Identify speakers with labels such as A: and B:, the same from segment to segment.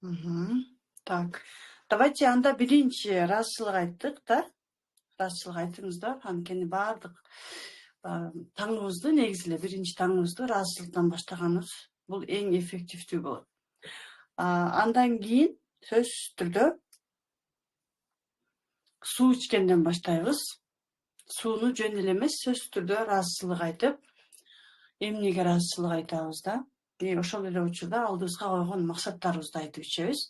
A: Так. Давайте анда биринчи ыраазычылык айттык да. Ыраазычылык айтыңыз да. Анткени баардык таңыбызды негизи эле биринчи таңыбызды ыраазычылыктан баштаганыбыз бул эң эффективдүү болот. Андан кийин сөзсүз түрдө суу ичкенден баштайбыз. Сууну жөн эле эмес, сөзсүз түрдө ыраазычылык айтып, эмнеге ыраазычылык айтабыз да. Ошол эле учурда алдыбызга койгон максаттарыбызды айтып ичебиз.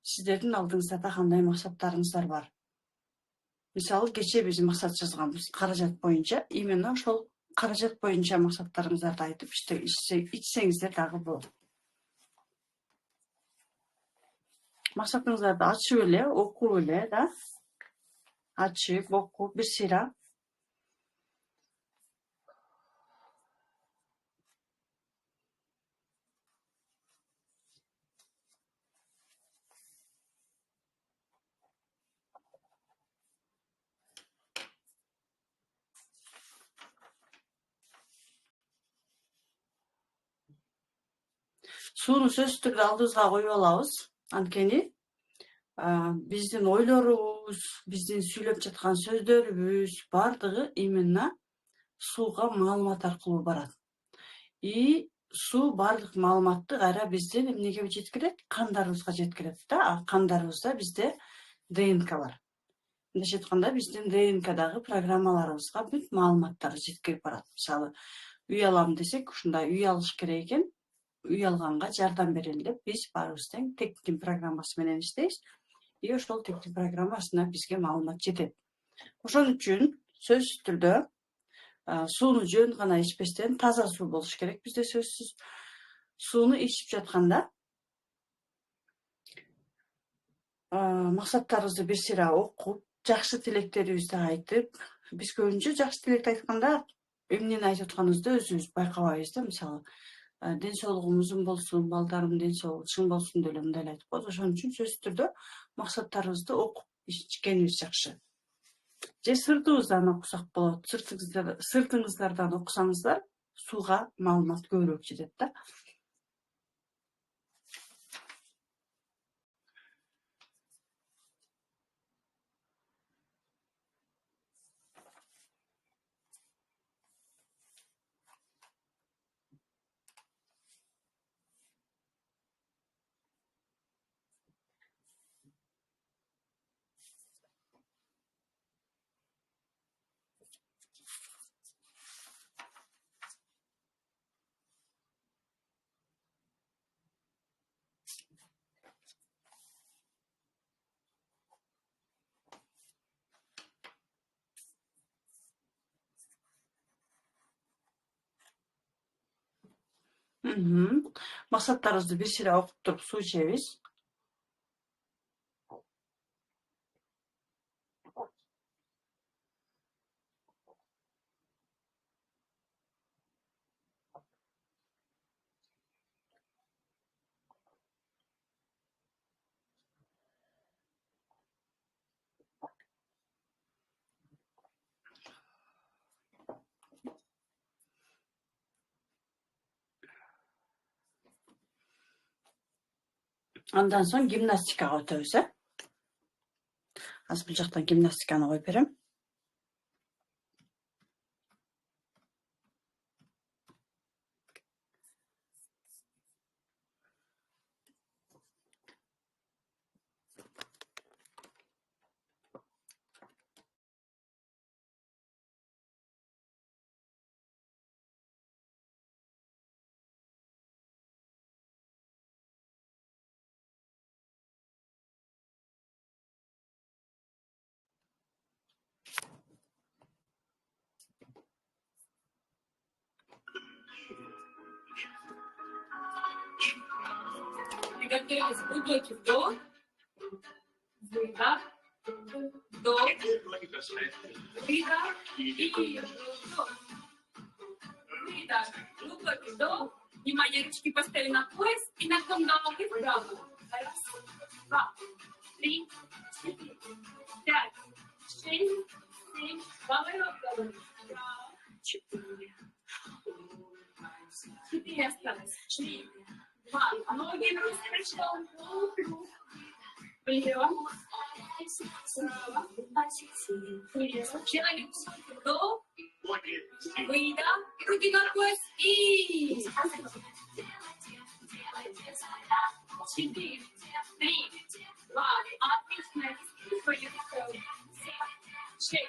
A: Сиздердин алдыңыздарда кандай максаттарыңыздар бар? Мисалы, кечээ биз максат жазганбыз каражат боюнча. Именно ошол каражат боюнча максаттарыңыздарды айтып ичсеңиздер дагы болот. Максатыңыздарды ачып эле, окуп эле да. Ачып, окуп, бир сыйра. Сууну сөзсүз түрдө алдыбызга коюп алабыз. Анткени биздин ойлорубуз, биздин сүйлөп жаткан сөздөрүбүз баардыгы именно сууга маалымат аркылуу барат. И суу баардык маалыматты кайра биздин эмнеге жеткирет? Кандарыбызга жеткирет да. Кандарыбызда бизде ДНК бар. Мындайча айтканда, биздин ДНКдагы программаларыбызга бүт маалыматтар жеткирип барат. Мисалы, үй алам десек, ушундай үй алыш керек экен. Үй алганга жардам берели деп биз баарыбыз тең тектин программасы менен иштейбиз. И ошол тектин программасына бизге маалымат жетет. Ошон үчүн сөзсүз түрдө сууну жөн гана ичпестен таза суу болуш керек бизде сөзсүз. Сууну ичип жатканда максаттарыбызды бир сыйра окуп, жакшы тилектерибизди айтып, биз көбүнчө жакшы тилекти айтканда эмнени айтып атканыбызды өзүбүз байкабайбыз да. Мисалы, ден соолугум узун болсун, балдарымдын ден соолугу чың болсун деп эле мындай айтып коет. Ошон үчүн сөзсүз түрдө максаттарыбызды окуп ичкенибиз жакшы. Же сыртыбыздан окусак болот. Сыртыңыздардан окусаңыздар, сууга маалымат көбүрөөк жетет да. Максаттарыбызды бир сыйра окуп туруп суу ичебиз. Андан соң гимнастикага өтөбүз, Азыр бул жактан гимнастиканы коюп берем.
B: Приготовились. Глубокий вдох, выдох, вдох, выдох и вдох. Выдох, глубокий вдох. Внимание, ручки поставили на пояс и наклон головы вправо. Раз, два, три, четыре, пять, шесть, семь. Поворот головы. Четыре. Четыре осталось. 3, 2. Ноги раскрещен. Полукруг. Вперед. Справа. Вперед. Делаем вдох. Выдох. Руки на пояс. И 4, 3, 2. Отлично. 7, 6,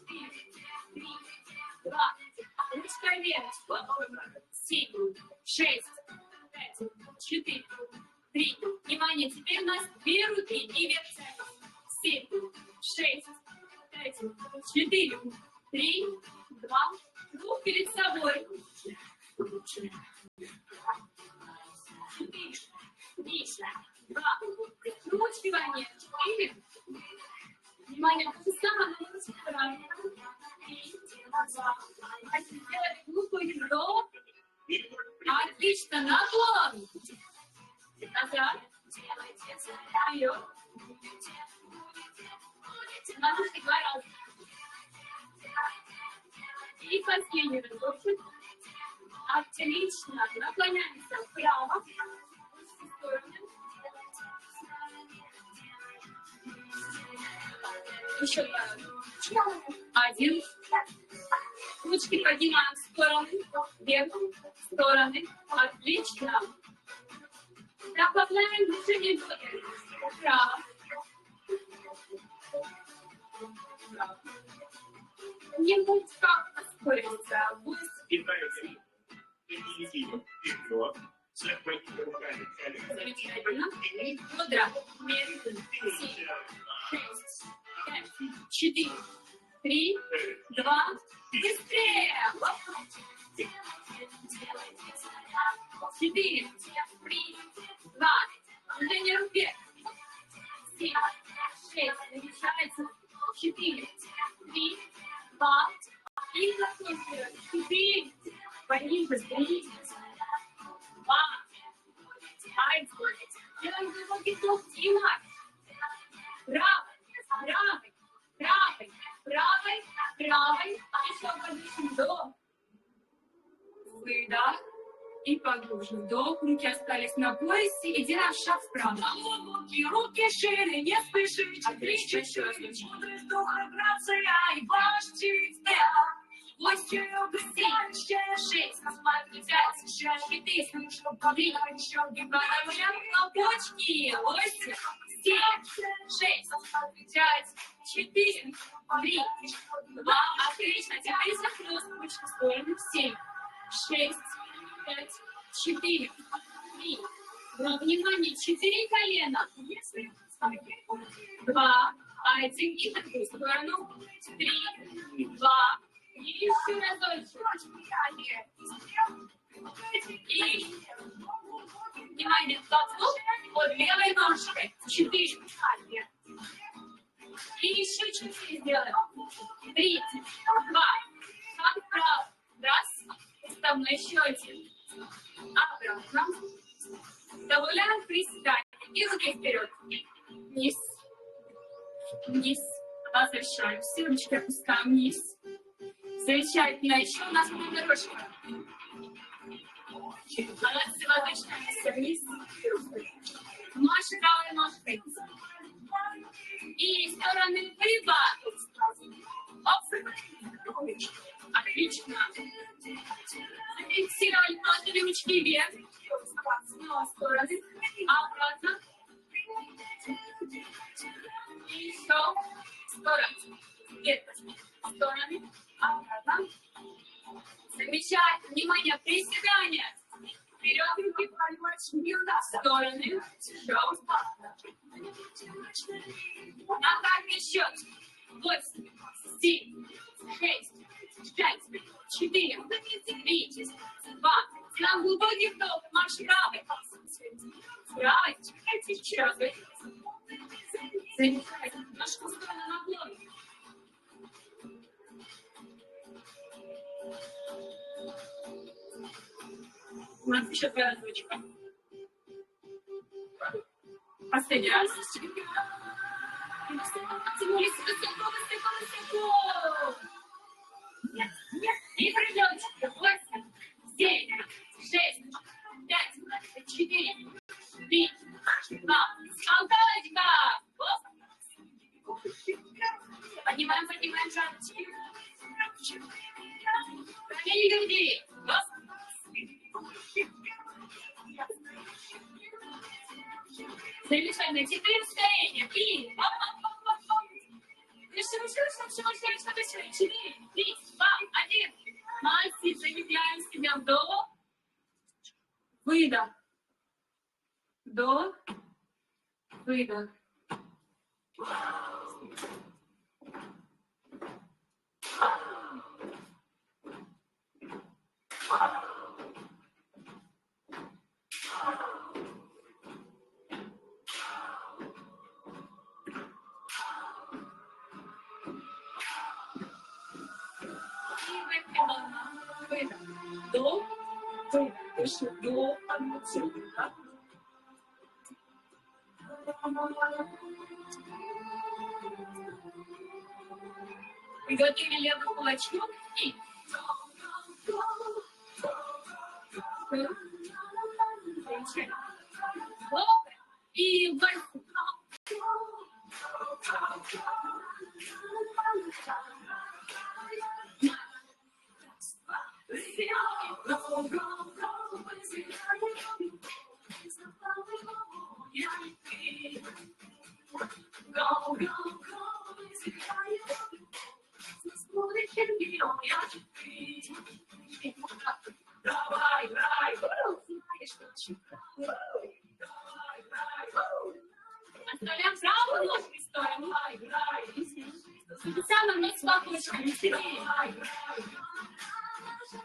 B: 4, 3, 2. Ручка вверх. 7, 6, 5, 4, 3. Внимание, теперь у нас 2 руки и вверх. 7, 6, 5, 4, 3, 2. Рук перед собой. 4, 3, 2. Ручки вверх. 4. Внимание, то же самое, но ручки правильно. 3, 2. Сделать глубокий вдох. Отлично, наклон. Назад. Вперед. Надо 2 раза. И последний разок. Отлично. Наклоняемся вправо. В сторону. Еще 2 раза. 1. Ручки поднимаем в стороны. Вверх. В стороны. Отлично. Добавляем движение вправо. Немножко ускориться. Замечательно. Бедра. Медленно. 7, 6, 5, 4, 3, 2. Быстрее. 4, 3, 2. Движение рук вверх. 7, 6. Замечается. 4, 3, 2. И закончили. 4. Пониже. 3, 2. 1. Делаем глубокий вдох. Сильно. Правый, правый, правый, правый, правый. Еще подышим. Вдох. Выдох. И поглубже вдох. Руки остались на поясе. И делаем шаг вправо. Руки шире, не спеши. Отлично. Чудо вдоха, грация и почти тебя. 8, 7, 6, 5, 4, 3, на почки. 8, 7, 6, 5, 4, 3, 2. Отлично. Теперь захлёст ручки в сторону. 7, 6, 5, 4, 3, 2. Внимание, 4 колена. 2, 1. И в другую сторону. 3, 2. И еще разочек. И внимание, толчок под левой ножкой. 4. И еще 4 сделаем. 3, 2. Шаг вправо. Раз. Вставной еще 1. Обратно. Добавляем приседание. И руки вперед. Вниз. Вниз. Возвращаемся. Ручки опускаем вниз. Замечательно. Еще у нас будет дорожка. Она возвращаемся вниз. Наша правой ножкой. И стороны прибавить. Отлично. Зафиксировали ноги, ручки вверх. Снова стороны. Обратно. И еще. Стороны. Вверх. Стороны. Обратно. Замечательно. Внимание, приседания. Вперед, руки в стороны. Еще. На каждый счет. 8, 7, 6, 5, 4, 3, 2. Делаем глубокий вдох. Марш правый. Правый. Еще раз. Замечательно. Ножку в сторону наклон. У нас еще 2 разочка. Последний раз. Оттянулись высоко, высоко, высоко. И придете. 8, 7, 6, 5, Двигай. Совершенно теперь ускорение. И... Четыре, 3, 2, 1. Молодцы, замедляем себя. Вдох. Выдох. Вдох. Выдох. Выдох. Вдох. Выдох. Дыши. Вдох. Отсюда. Приготовили левый кулачок и... И вверх. Оставляем правую ножку в сторону. Специально вниз с бокочками.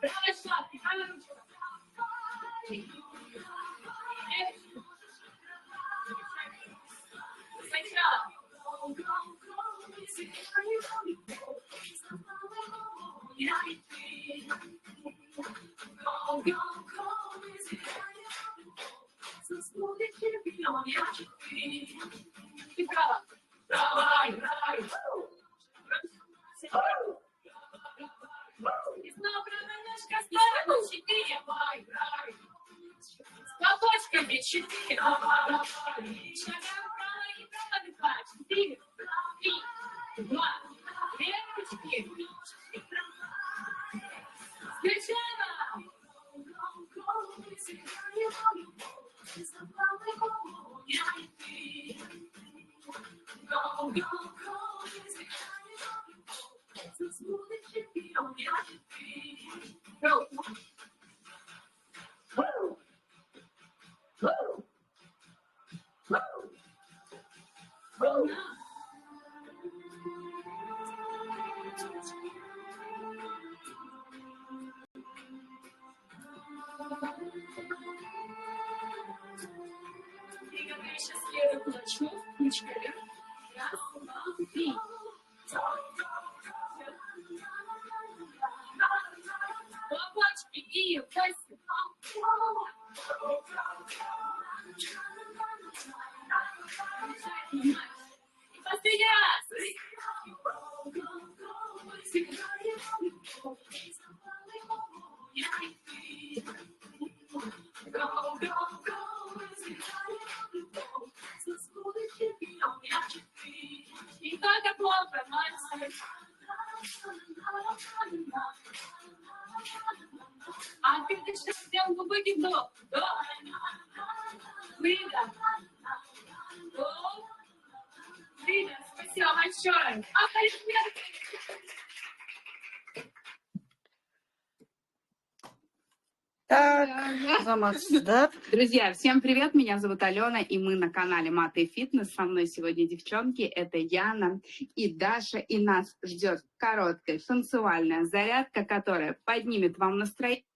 B: Правая шапка, правая ручка. Сначала. И право. И снова правая ножка в сторону. 4. С бокочками. 4. Шагаем вправо и право дыхать. 4, 3, 2. Две ручки. Сначала. Двигаем сейчас левый кулачок, ручка вверх. Раз, два, три. Лопатки и пальцы. И последний раз. И только плохо, мальчик. А ты сейчас сделал глубокий вдох. Вдох. Выдох. Вдох. Выдох. Спасибо большое.
A: Так, заматсыздар.
C: Друзья, всем привет, меня зовут Алена, и мы на канале Маты и Фитнес. Со мной сегодня девчонки, это Яна и Даша, и нас ждет короткая танцевальная зарядка, которая поднимет вам настроение.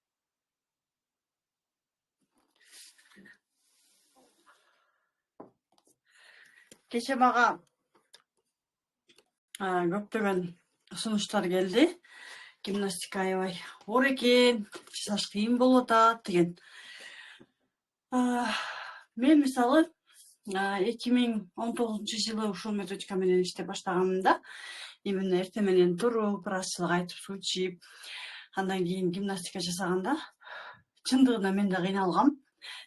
A: Кеше мага көптөгөн сунуштар келди. Гимнастика аябай оор экен, жасаш кыйын болуп атат деген. Мен мисалы 2019-жылы ушул методика менен иштеп баштаганымда именно эртең менен туруп, ырасчылык айтып, суу ичип, андан кийин гимнастика жасаганда чындыгында мен да кыйналгам.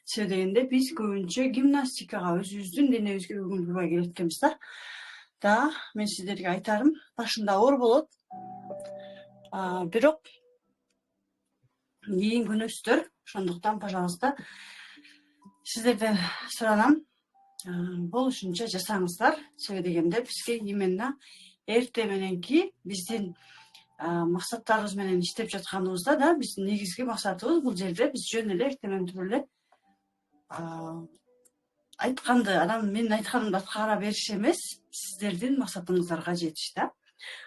A: Себеби дегенде биз көбүнчө гимнастикага өзүбүздүн денебизге үгүн бурбай келет экенбиз да. Да, мен сиздерге айтарым, башында оор болот. Бирок кийин күнөсүздөр. Ошондуктан, пожалуйста, сиздерден суранам, болушунча жасаңыздар. Себеби дегенде бизге именно эрте мененки биздин максаттарыбыз менен иштеп жатканыбызда да биздин негизги максатыбыз бул жерде биз жөн эле эртең менен туруп эле айтканды менин айтканымды аткара бериш эмес, сиздердин максатыңыздарга жетиш да.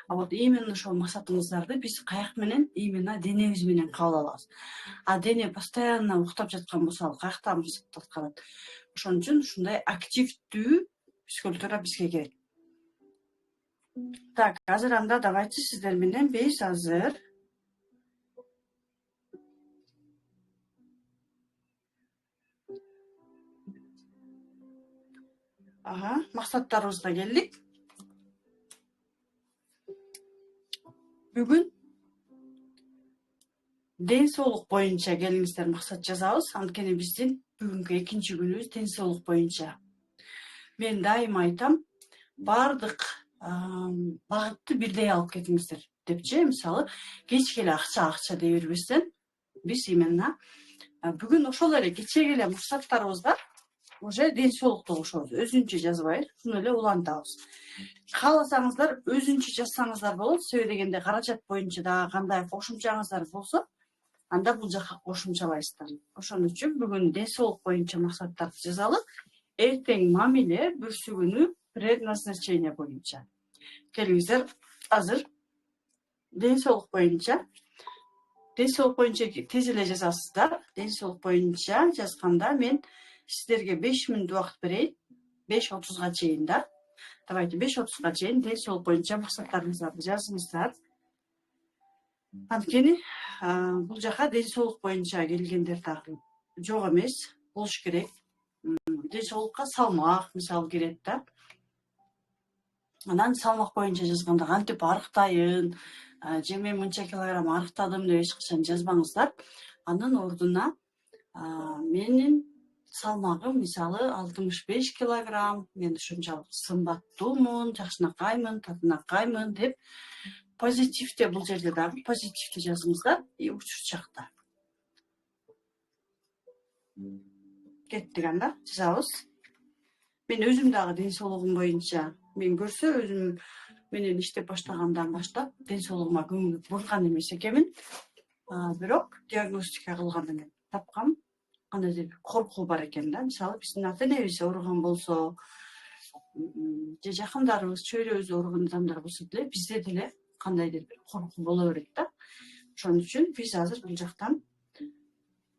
A: А вот именно ошол максатыңыздарды биз каяк менен, именно денебиз менен кабыл алабыз. А дене постоянно уктап жаткан болсо, ал каяктан максатты аткарат? Ошон үчүн ушундай активдүү психологдор бизге керек. Так, азыр анда давайте сиздер менен биз азыр максаттарыбызга келдик. Бүгүн ден соолук боюнча келиңиздер максат жазабыз. Анткени биздин бүгүнкү экинчи күнүбүз ден соолук боюнча. Мен дайыма айтам, бардык багытты бирдей алып кетиңиздер депчи. Мисалы, кечке эле акча дей бербестен, биз именно бүгүн ошол эле кечеги эле максаттарыбызга уже ден соолукту кошобуз. Өзүнчө жазбай, шуну эле улантабыз. Кааласаңыздар, өзүнчө жазсаңыздар болот. Себеби дегенде каражат боюнча да кандай кошумчаңыздар болсо, анда бул жака кошумчалайсыздар. Ошон үчүн бүгүн ден соолук боюнча максаттарды жазалы. Эртең мамиле, бүрсү күнү предназначение боюнча. Келиңиздер, азыр ден соолук боюнча тез эле жазасыздар. Ден соолук боюнча жазганда мен сиздерге 5 мүнөт убакыт берейин. 5:30га чейин да. Давайте 5:30га чейин ден соолук боюнча максаттарыңыздарды жазыңыздар. Анткени бул жака ден соолук боюнча келгендер дагы жок эмес, болуш керек. Ден соолукка салмак мисалы кирет да. Анан салмак боюнча жазганда кантип арыктайын, же мен мынча килограмм арыктадым деп эч качан жазбаңыздар. Анын ордуна менин салмагым мисалы 65 килограмм, мен ушунчалык сымбаттуумун, жакшынакаймын, татынакаймын деп позитивте, бул жерде дагы позитивте жазыңыздар и учур жакта. Кеттик анда, жазабыз. Мен өзүм дагы ден соолугум боюнча, мен көрсө өзүм менен иштеп баштагандан баштап ден соолугума көңүл бурган эмес экенмин. Бирок диагностика кылганда мен тапкам, кандайдыр бир коркуу бар экен да. Мисалы, биздин ата-энебиз ооруган болсо, же жакындарыбыз, чөйрөбүз ооруган адамдар болсо деле, бизде деле кандайдыр бир коркуу боло берет да. Ошон үчүн биз азыр бул жактан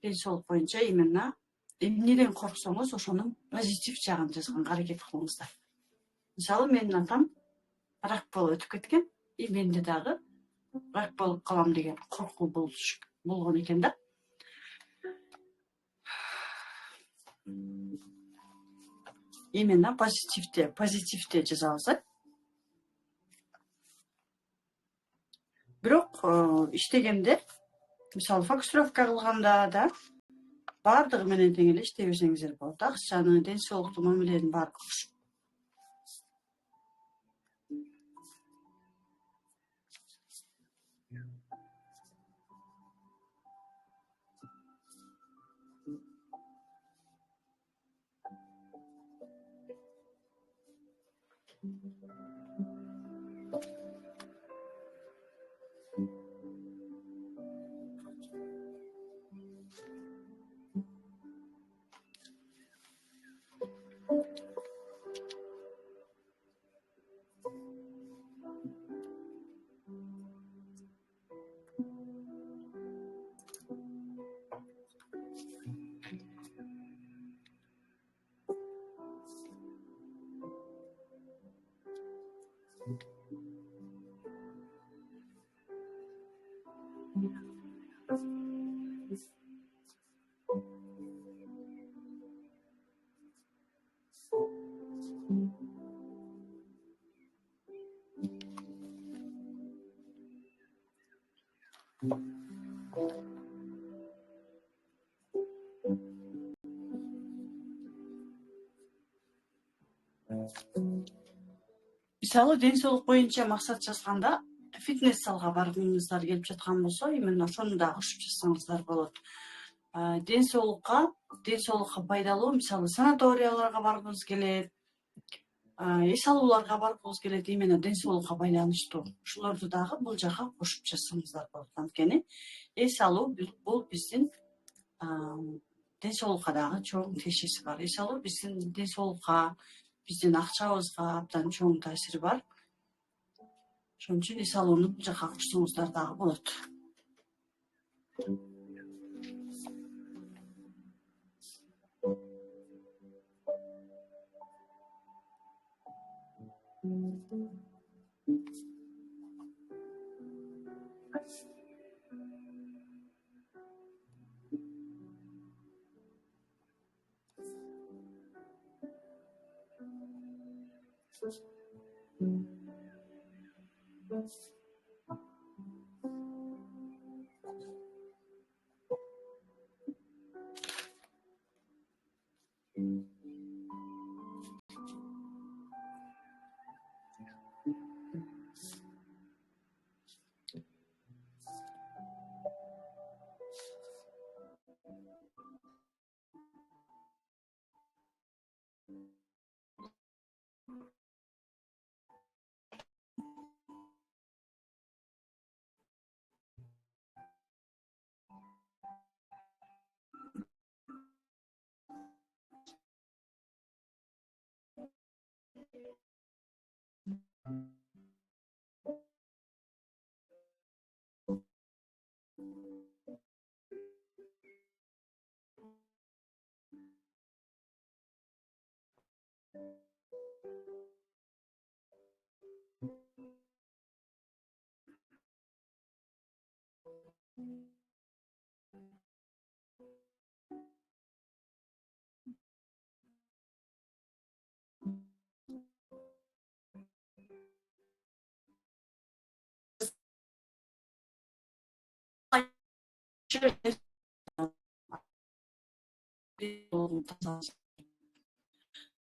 A: ден соолук боюнча именно эмнеден корксоңуз ошонун позитив жагын жазганга аракет кылыңыздар. Мисалы, менин атам рак болуп өтүп кеткен, и менде дагы рак болуп калам деген коркуу болгон экен да. Именно позитивте жазабыз. Бирок иштегенде, мисалы, фокусировка кылганда да бардыгы менен тең эле иштей берсеңиздер болот. Акчаны, ден соолукту, мамиленин баары кош. Мисалы, ден соолук боюнча максат жазганда фитнес залга баргыңыздар келип жаткан болсо, именно ошону да кошуп жатсаңыздар болот. Ден соолукка пайдалуу, мисалы санаторияларга баргыңыз келет, эс алууларга баргыңыз келет, именно ден соолукка байланыштуу. Ушулорду дагы бул жака кошуп жатсаңыздар болот. Анткени эс алуу бул биздин ден соолукка дагы чоң тиешеси бар. Эс алуу биздин ден соолукка, биздин акчабызга абдан чоң таасири бар. Ошон үчүн эс алууну бул жака кошсоңуздар дагы болот.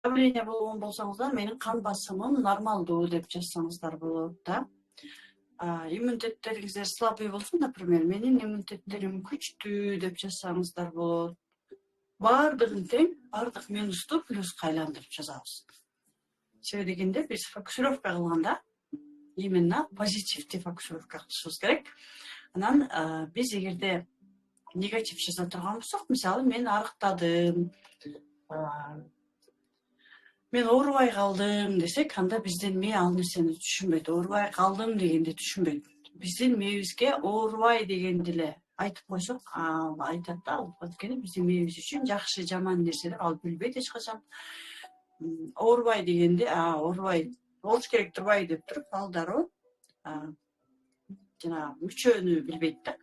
A: Давление болгон болсоңуздар, менин кан басымым нормалдуу деп жазсаңыздар болот да. Иммунитеттериңиздер слабый болсо, например, менин иммунитеттерим күчтүү деп жазсаңыздар болот. Бардыгын тең, бардык минусту плюска айландырып жазабыз. Себеби дегенде биз фокусировка кылганда именно позитивдүү фокусировка кылышыбыз керек. Анан биз эгерде негатив жаза турган болсок, мисалы мен арыктадым, мен оорубай калдым десек, анда биздин мээ ал нерсени түшүнбөйт. Оорубай калдым дегенди түшүнбөйт. Биздин мээбизге оорубай дегенди эле айтып койсок, ал айтат да, анткени биздин мээбиз үчүн жакшы, жаман нерселер ал билбейт эч качан. Оорубай дегенде, оорубай, ооруш керек турбайбы деп туруп, ал дароо жанагы мүчөнү билбейт да.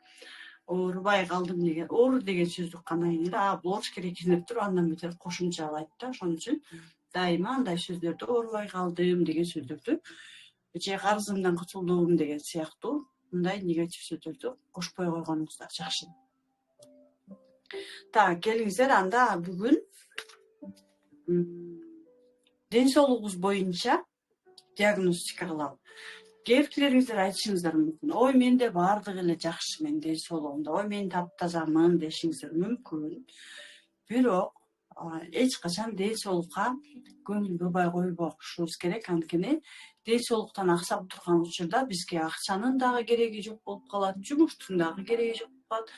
A: Оорубай калдым деген, оору деген сөздү уккандан кийин бул ооруш керек экен деп туруп, андан бетер кошумчалайт да. Ошон үчүн дайыма андай сөздөрдү, оорубай калдым деген сөздөрдү, же карызымдан кутулдум деген сыяктуу мындай негатив сөздөрдү кошпой койгонуңуздар жакшы. Так, келиңиздер, анда бүгүн ден соолугубуз боюнча диагностика кылалы. Кээ биркилериңиздер айтышыңыздар мүмкүн. Ой, менде бардыгы эле жакшы, мен ден соолугумда. Ой, мен таптазамын дешиңиздер мүмкүн. Бирок эч качан ден соолукка көңүл бурбай койбошубуз керек. Анткени ден соолуктан аксап турган учурда бизге акчанын дагы кереги жок болуп калат, жумуштун дагы кереги жок болуп калат.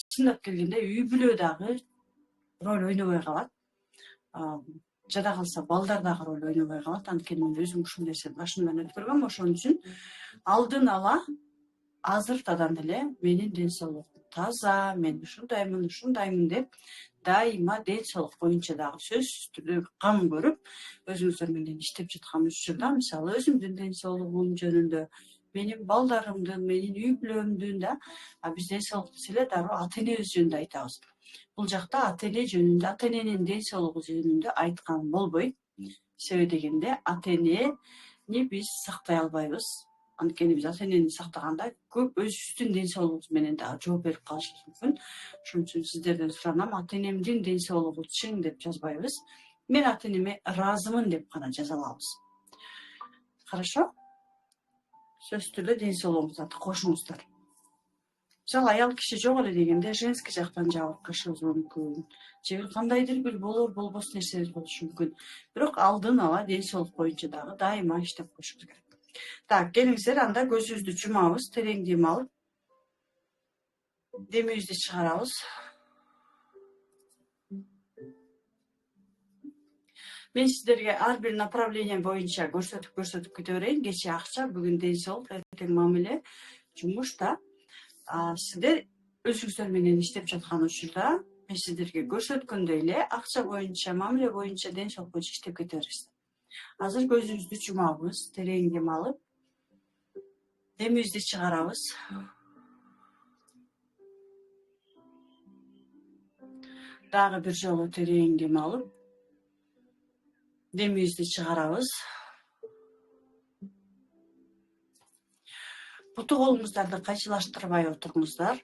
A: Чындап келгенде үй бүлө дагы роль ойнобой калат. Жада калса балдар дагы роль ойнобой калат. Анткени мен өзүм ушул нерсени башымдан өткөргөм. Ошон үчүн алдын ала азыртадан эле менин ден соолугум таза, мен ушундаймын деп дайыма ден соолук боюнча дагы сөзсүз түрдө кам көрүп, өзүңүздөр менен иштеп жаткан учурда, мисалы өзүмдүн ден соолугум жөнүндө, менин балдарымдын, менин үй бүлөмдүн да биз ден соолук десе эле дароо ата энебиз жөнүндө айтабыз. Бул жакта ата эне жөнүндө, ата эненин ден соолугу жөнүндө айткан болбойт. Себеби дегенде ата энени биз сактай албайбыз. Анткени биз ата энени сактаганда көп өзүбүздүн ден соолугубуз менен дагы жооп берип калышыбыз мүмкүн. Ошон үчүн сиздерден суранам, ата энемдин ден соолугу чың деп жазбайбыз. Мен ата энеме ыраазымын деп гана жаза алабыз. Хорошо? сөзсүз түрдө ден соолугуңузду кошуңуздар. Мисалы аял киши жок эле дегенде женский жактан жабыркашыбыз мүмкүн. Же бир кандайдыр бир болор болбос нерселер болушу мүмкүн. Бирок алдын ала ден соолук боюнча дагы дайыма иштеп коюшубуз керек. Так, келиңиздер, анда көзүбүздү жумабыз, терең дем алып, демибизди чыгарабыз. Мен сиздерге ар бир направление боюнча көрсөтүп кете берейин. Кечээ акча, бүгүн ден соолук, эртең мамиле, жумуш да. Сиздер өзүңүздөр менен иштеп жаткан учурда мен сиздерге көрсөткөндөй эле акча боюнча, мамиле боюнча, ден соолук боюнча иштеп кете бересиздер. Азыр көзүбүздү жумабыз, терең дем алып, демибизди чыгарабыз. Дагы бир жолу терең дем алып, демибизди чыгарабыз. Буту колуңуздарды кайчылаштырбай отуруңуздар.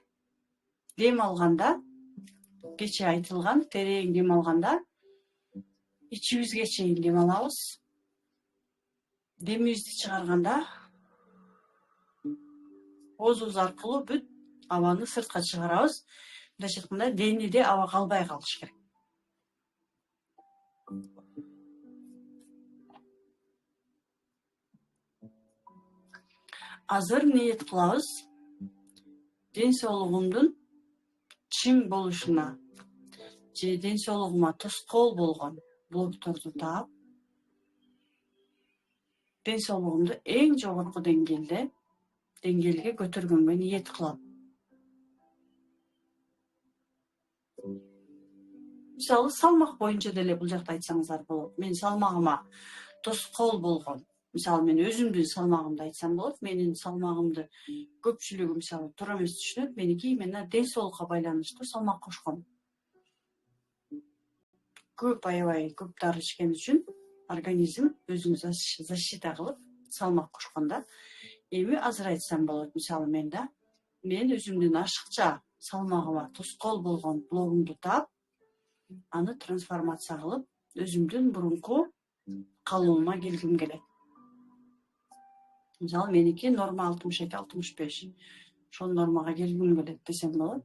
A: Дем алганда, кечээ айтылган, терең дем алганда ичибизге чейин дем алабыз. Демибизди чыгарганда оозубуз аркылуу бүт абаны сыртка чыгарабыз. Мындайча айтканда, дениде аба калбай калыш керек. Азыр ниет кылабыз. Ден соолугумдун чың болушуна же ден соолугума тоскоол болгон блокторду таап, ден соолугумду эң жогорку деңгээлге көтөргөнгө ниет кылам. Мисалы, салмак боюнча деле бул жакта айтсаңыздар болот. Мен салмагыма тоскоол болгон, мисалы мен өзүмдүн салмагымды айтсам болот. Менин салмагымды көпчүлүгү мисалы туура эмес түшүнөт. Меники именно ден соолукка байланыштуу салмак кошкон. Көп аябай көп дары ичкен үчүн организм өзүн защита кылып салмак кошконда. Эми азыр айтсам болот, мисалы мен өзүмдүн ашыкча салмагыма тоскоол болгон блогумду таап, аны трансформация кылып, өзүмдүн мурунку калыбыма келгим келет. Мисалы меники норма 62-65. Ошол нормага келгим келет десем болот.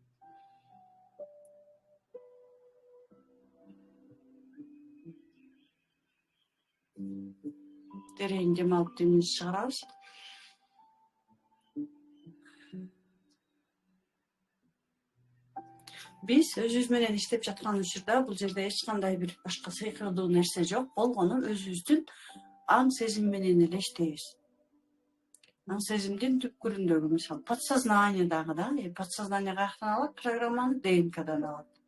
A: Терең дем алып, демибизди чыгарабыз. Биз өзүбүз менен иштеп жаткан учурда бул жерде эч кандай бир башка сыйкырдуу нерсе жок. Болгону өзүбүздүн аң сезим менен эле иштейбиз. Аң сезимдин түпкүрүндөгү, мисалы, подсознаниедагы да, подсознание каяктан алат? Программаны ДНКдан алат.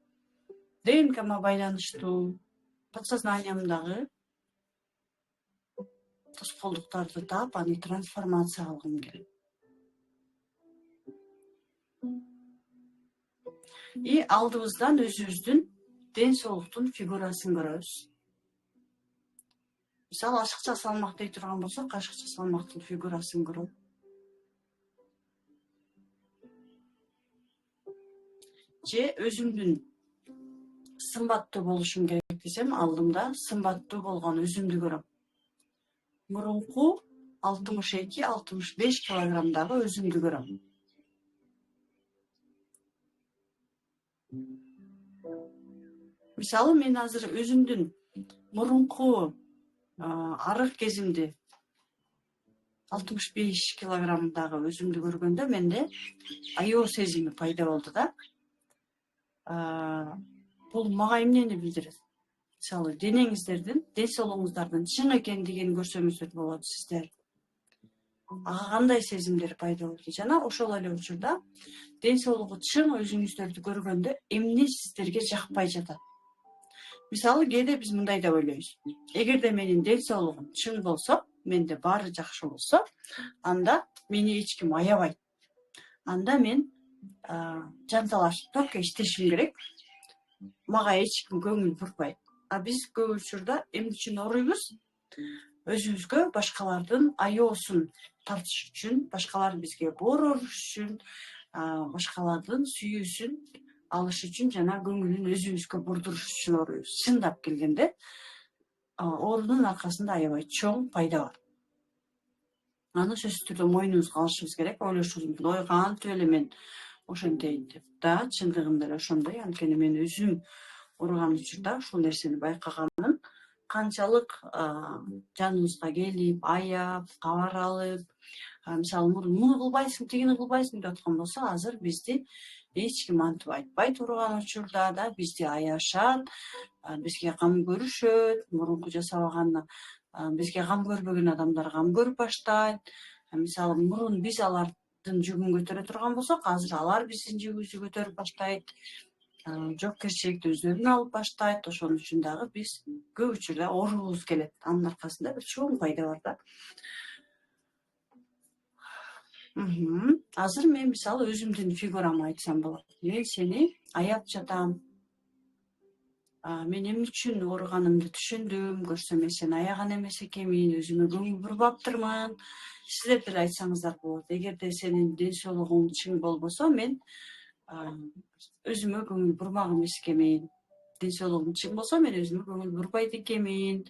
A: ДНКма байланыштуу подсознаниямдагы тоскоолдуктарды таап, аны трансформация кылгым келет. И алдыбыздан өзүбүздүн ден соолуктун фигурасын көрөбүз. Мисалы, ашыкча салмак дей турган болсок, ашыкча салмактын фигурасын көрөм. Же өзүмдүн сымбаттуу болушум керек десем, алдымда сымбаттуу болгон өзүмдү көрөм. Мурунку 62-65 килограммдагы өзүмдү көрөм. Мисалы, мен азыр өзүмдүн мурунку арык кезимди 65 килограммдагы өзүмдү көргөндө менде аяоо сезими пайда болду да. Бул мага эмнени билдирет? Мисалы, денеңиздердин, ден соолугуңуздардын чың экендигин көрсөңүздөр болот сиздер. Ага кандай сезимдер пайда болду? Жана ошол эле учурда ден соолугу чың өзүңүздөрдү көргөндө эмне сиздерге жакпай жатат? Мисалы, кээде биз мындай деп ойлойбуз. Эгерде менин ден соолугум чың болсо, менде баары жакшы болсо, анда мени эч ким аябайт. Анда мен жанталашып только иштешим керек. Мага эч ким көңүл бурбайт. А биз көп учурда эмне үчүн оруйбуз? Өзүбүзгө башкалардын аyoосун тартыш үчүн, башкалар бизге боор үчүн, башкалардын сүйүүсүн алыш үчүн жана көңүлүн өзүбүзгө бурдуруш үчүн оруйбуз. Чындап келгенде, оорунун аркасында аябай чоң пайда бар. аны сөзсүз түрдө мойнубузга алышыбыз керек. Ойлошубуз мүмкүн, ой кантип эле мен ошентейин деп. Да, чындыгында эле ошондой. Анткени мен өзүм ооруган учурда ушул нерсени байкаганмын. Канчалык жаныбызга келип, аяп, кабар алып, мисалы муну кылбайсың, тигини кылбайсың деп аткан болсо, азыр бизди эч ким антип айтпайт ооруган учурда да, бизди аяшат, бизге кам көрүшөт, мурунку жасабаганына бизге кам көрбөгөн адамдар кам көрүп баштайт. Мисалы мурун биз алардын жүгүн көтөрө турган болсок, азыр алар биздин жүгүбүздү көтөрүп баштайт. Жоопкерчиликти өздөрүнө алып баштайт. Ошон үчүн дагы биз көп учурда оорубуз келет. Анын аркасында бир чоң пайда бар да. Азыр мен мисалы өзүмдүн фигурамды айтсам болот. Мен сени аяп жатам. Мен эмне үчүн ооруганымды түшүндүм, көрсөм мен сени аяган эмес экенмин, өзүмө көңүл бурбаптырмын. Силер деле айтсаңыздар болот. Эгерде сенин ден соолугуң чың болбосо, мен өзүмө көңүл бурмак эмес экенмин. Ден соолугум чың болсо, мен өзүмө көңүл бурбайт экенмин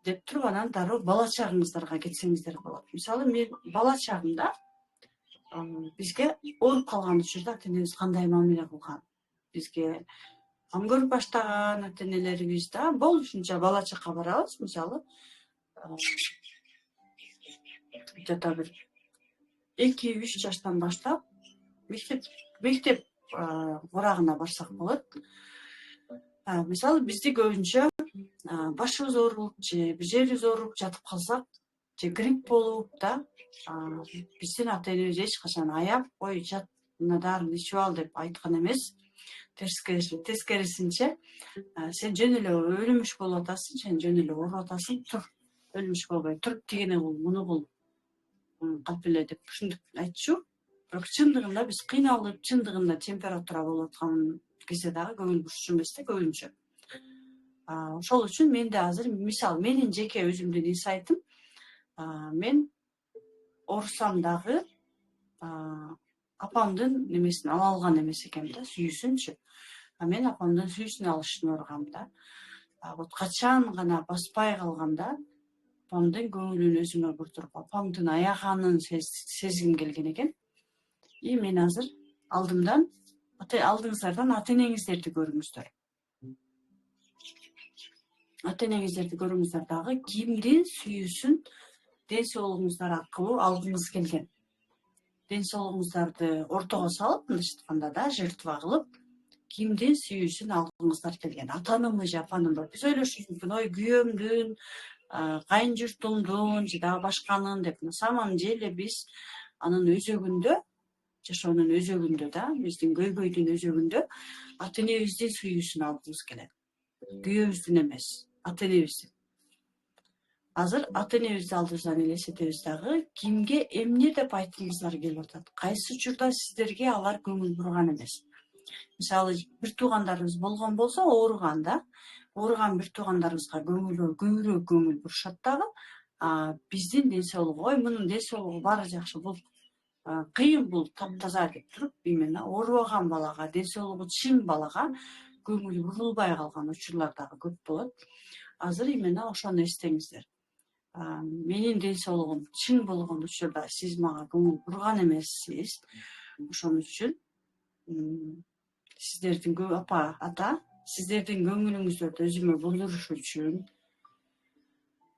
A: деп туруп, анан дароо бала чагыңыздарга кетсеңиздер болот. Мисалы мен бала чагымда бизге ооруп калган учурда ата-энебиз кандай мамиле кылган? Бизге кам көрүп баштаган ата-энелерибиз да болушунча бала чакка барабыз. Мисалы где-то бир 2-3 жаштан баштап мектеп урагына барсак болот. Мисалы бизди көбүнчө башыбыз ооруп же бир жерибиз ооруп жатып калсак, же грипп болуп да, биздин ата-энебиз эч качан аяп, ой жат, мына дарыны ичип ал деп айткан эмес. Тескерисинче, сен жөн эле өлүмүш болуп атасың, сен жөн эле ооруп атасың, тур, өлүмүш болбой, туруп тигини кыл, муну кыл, кап эле деп ушинтип айтчу. Бирок чындыгында биз кыйналып, чындыгында температура болуп аткан кезде дагы көңүл бурушчу эмес да көбүнчө. Ошол үчүн менде азыр мисалы менин жеке өзүмдүн инсайтым, мен оорусам дагы апамдын немесин ала алган эмес экенмин да, сүйүүсүнчү. Мен апамдын сүйүүсүн алышын ооругам да. Вот качан гана баспай калганда, апамдын көңүлүн өзүмө бурдуруп, апамдын аяганын сезгим келген экен. И мен азыр алдыңыздардан ата-энеңиздерди көрүңүздөр. Ата-энеңиздерди көрүңүздөр дагы кимдин сүйүүсүн ден соолугуңуздар аркылуу алгыңыз келген. Ден соолугуңуздарды ортого салып, мындайча айтканда да, жертва кылып, кимдин сүйүүсүн алгыңыздар келген. Атанымбы же апанымбы? Биз ойлошубуз мүмкүн, ой күйөөмдүн, кайын журтумдун же дагы башканын деп. На самом деле биз анын өзөгүндө, жашоонун өзөгүндө да, биздин көйгөйдүн өзөгүндө ата-энебиздин сүйүүсүн алгыбыз келет. Күйөөбүздүн эмес, ата-энебиздин. Азыр ата-энебизди алдыбыздан элестетебиз дагы, кимге эмне деп айткыңыздар келип атат? Кайсы учурда сиздерге алар көңүл бурган эмес? Мисалы, бир туугандарыбыз болгон болсо, ооруган бир туугандарыбызга көбүрөөк көңүл бурушат дагы, биздин ден соолугу, ой мунун ден соолугу баары жакшы, бул кыйын, бул таптаза деп туруп, именно оорубаган балага, ден соолугу чың балага көңүл бурулбай калган учурлар дагы көп болот. Азыр именно ошону эстеңиздер. Менин ден соолугум чың болгон учурда сиз мага көңүл бурган эмессиз. Ошон үчүн сиздердин ата, сиздердин көңүлүңүздөрдү өзүмө бурдуруш үчүн,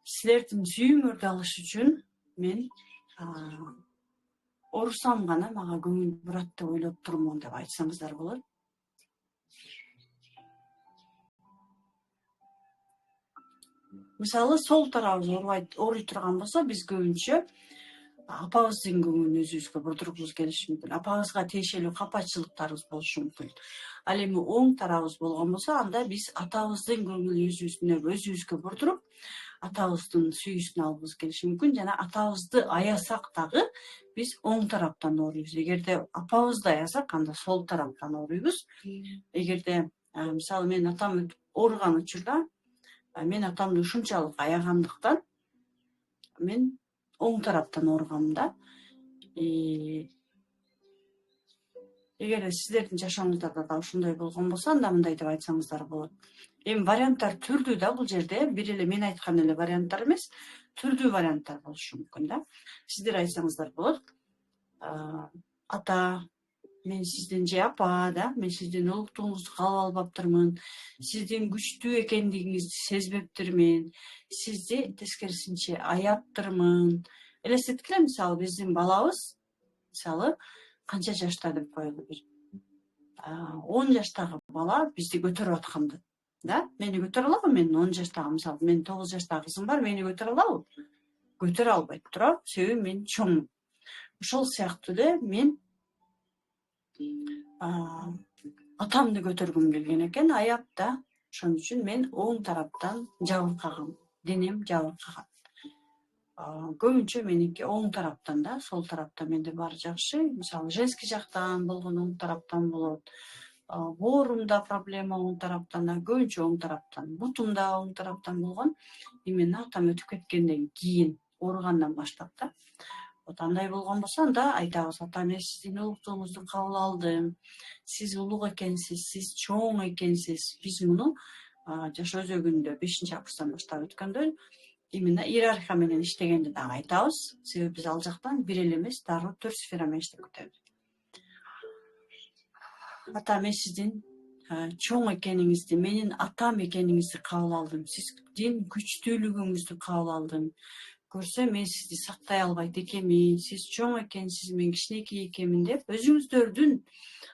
A: силердин сүйүүңөрдү алыш үчүн мен оорусам гана мага көңүл бурат деп ойлоп турмун деп айтсаңыздар болот. Мисалы, сол тарабыбыз ооруй турган болсо, биз көбүнчө апабыздын көңүлүн өзүбүзгө бурдургубуз келиши мүмкүн. Апабызга тиешелүү капачылыктарыбыз болушу мүмкүн. Ал эми оң тарабыбыз болгон болсо, анда биз атабыздын көңүлүн өзүбүзгө бурдуруп, атабыздын сүйүүсүн алгыбыз келиши мүмкүн. Жана атабызды аязак дагы биз оң тараптан ооруйбуз. Эгерде апабызды аязак, анда сол тараптан ооруйбуз. Эгерде мисалы мен атам ооруган учурда, мен атамды ушунчалык аягандыктан мен оң тараптан ооругам да. Эгер сиздердин жашооңуздарда да ушундай болгон болсо, анда мындай деп айтсаңыздар болот. Эми варианттар түрдүү да бул жерде, бир эле мен айткан эле варианттар эмес. түрдүү варианттар болушу мүмкүн да. Сиздер айтсаңыздар болот. Ата, мен сиздин же апа да, мен сиздин улуктугуңузду кабыл албаптырмын, сиздин күчтүү экендигиңизди сезбептирмин, сизди тескерисинче аяптырмын. Элестеткиле, мисалы биздин балабыз мисалы канча жашта деп коелу, бир 10 жаштагы бала бизди көтөрүп атканды, да, мени көтөрө алабы? Мен 10 жаштагы, мисалы менин 9 жаштагы кызым бар, мени көтөрө алабы? Көтөрө албайт, туурабы? Себеби мен чоңмун. Ошол сыяктуу эле мен атамды көтөргүм келген экен, аяп да. Ошон үчүн мен оң тараптан жабыркагам, денем жабыркаган. Көбүнчө меники оң тараптан да, сол тарапта менде баары жакшы. Мисалы женский жактан болгон оң тараптан болот. Боорумда проблема оң тараптан да, көбүнчө оң тараптан. Бутумда оң тараптан болгон. Именно атам өтүп кеткенден кийин, ооругандан баштап да. Андай болгон болсо анда айтабыз: ата, мен сиздин улуктугуңузду кабыл алдым. Сиз улук экенсиз, сиз чоң экенсиз. Биз муну жаш өзөгүндө 5-августтан баштап өткөндө именно иерархия менен иштегенди дагы айтабыз. Себеби биз ал жактан бир эле эмес, дароо 4 сфера менен иштеп кетебиз. Ата, мен сиздин чоң экениңизди, менин атам экениңизди кабыл алдым. Сиздин күчтүүлүгүңүздү кабыл алдым. Көрсө мен сизди сактай албайт экенмин, сиз чоң экенсиз, мен кичинекей экенмин деп өзүңүздөрдүн